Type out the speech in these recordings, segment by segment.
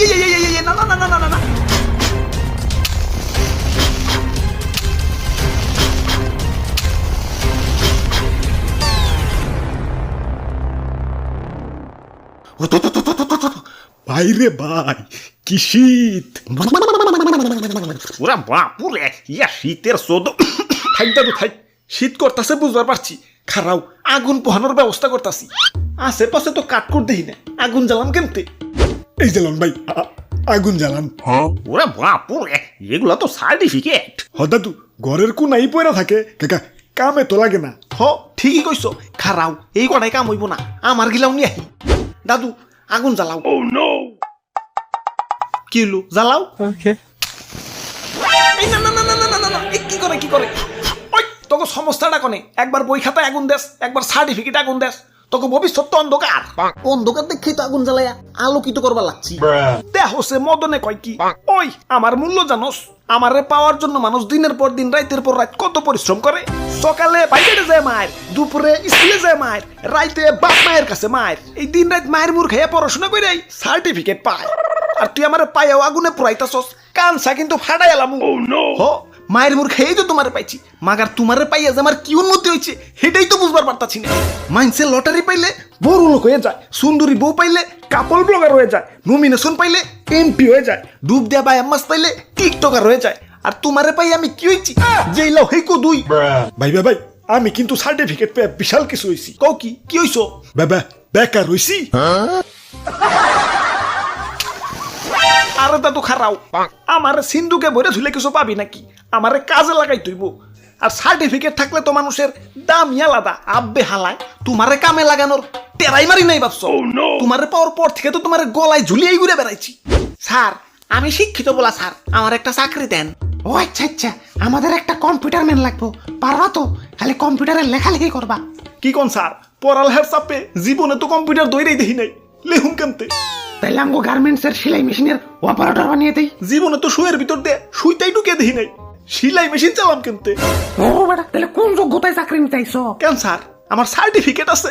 না না না না না না বাইরে ভাই কি শীত! ওরা বাপুরে ইয়া শীতের সোদ থাক দাদু থাক শীত করতেছে বুঝবার পারছি খারাও আগুন পোহানোর ব্যবস্থা করতেছি আশেপাশে তো কাঠকুট দেখি না আগুন জ্বালাম কেমতে এই জ্বালান ভাই, আগুন জ্বালান। ওরা বাপুরে এগুলা তো সার্টিফিকেট হ দাদু, ঘরের কোনাই পয়রা থাকে, কাকা কামে তো লাগে না। হ ঠিকই কইছো খারাও এই কটাই কাম হইব না আমার গিলাও নিয়ে আহি দাদু আগুন জ্বালাও কি হলো জ্বালাও এই না না না না না না না এ কি করে ওই তোকে সমস্যাটা কোনে একবার বই খাতায় আগুন দেস একবার সার্টিফিকেট আগুন দেস তোকে ভবিষ্যৎ তো অন্ধকার অন্ধকার দেখেই তো আগুন জ্বালাইয়া আলোকিত করবার লাগছি দেহ সে মদনে কয় কি ওই আমার মূল্য জানোস আমারে পাওয়ার জন্য মানুষ দিনের পর দিন রাতের পর রাত কত পরিশ্রম করে সকালে বাইরে যায় মায়ের দুপুরে স্কুলে যায় মায়ের রাইতে বাপ মায়ের কাছে মায়ের এই দিন রাত মায়ের মুখ খাইয়া পড়াশোনা করে সার্টিফিকেট পায় আর তুই আমার পাইয়াও আগুনে পুরাইতাছস কানসা কিন্তু ফাটাই এলাম হ মায়ের মুখ খেয়েই তো তোমারে পাইছি মাগার তোমারে পাইয়া যে আমার কি উন্নতি হয়েছে সেটাই তো বুঝবার পারতাছি না মাইন্সে লটারি পাইলে বড় লোক হয়ে যায় সুন্দরী বউ পাইলে কাপল ব্লগার হয়ে যায় নমিনেশন পাইলে এমপি হয়ে যায় ডুব দেয়া বাই আম্মাস পাইলে টিকটকার হয়ে যায় আর তোমারে পাই আমি কি হয়েছি যেই লাও হেকো দুই ভাই ভাই, আমি কিন্তু সার্টিফিকেট পেয়ে বিশাল কিছু হয়েছি। কও কি হইছো বাবা বেকার হইছি। আরে দাদু খারাও আমার সিন্ধুকে ভরে ধুলে কিছু পাবি নাকি আমারে কাজে লাগাই তুইব আর সার্টিফিকেট থাকলে তো মানুষের দামই আলাদা আব্বে হালায় তোমারে কামে লাগানোর টেরাই মারি নাই ভাবছো তোমারে পাওয়ার পর থেকে তো তোমার গলায় ঝুলিয়েই ঘুরে বেড়াইছি স্যার আমি শিক্ষিত বলা স্যার আমার একটা চাকরি দেন ও আচ্ছা আমাদের একটা কম্পিউটার ম্যান লাগবো পারবা তো খালি কম্পিউটারের লেখালেখি করবা কি কোন স্যার পড়ালেখার চাপে জীবনে তো কম্পিউটার দইরেই দেখি নাই লেহুম কেমতে তাইলে আমগো গার্মেন্টস এর সেলাই মেশিনের অপারেটর বানিয়ে দেই জীবনে তো শুয়ের ভিতর দিয়ে শুইতেই ঢুকে দেখি নাই সেলাই মেশিন চালাম কেমতে ও বেটা তাহলে কোন যোগ্যতায় চাকরি নিতেইছো কেন স্যার আমার সার্টিফিকেট আছে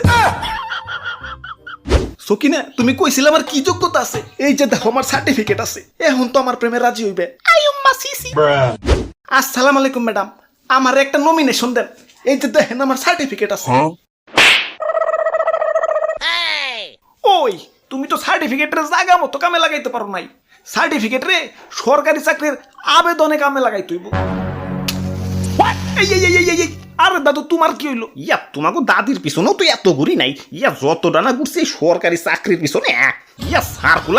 সকিনা তুমি কইছিলে আমার কি যোগ্যতা আছে এই যে দেখো আমার সার্টিফিকেট আছে এখন তো আমার প্রেমে রাজি হইবে আইয়ুম্মা সিসি আসসালামু আলাইকুম ম্যাডাম আমার একটা নমিনেশন দেন এই যে দেখেন আমার সার্টিফিকেট আছে ওই তুমি তো সার্টিফিকেটের জায়গা মতো কামে লাগাইতে পারো নাই সার্টিফিকেট রে সরকারি চাকরির আবেদনে কামে লাগাই তুইব আরে দাদু তোমার কি হইলো ইয়া তোমাকে দাদির পিছনেও তো এত ঘুরি নাই ইয়া যত ডানা ঘুরছে সরকারি চাকরির পিছনে ইয়া সার্কুলার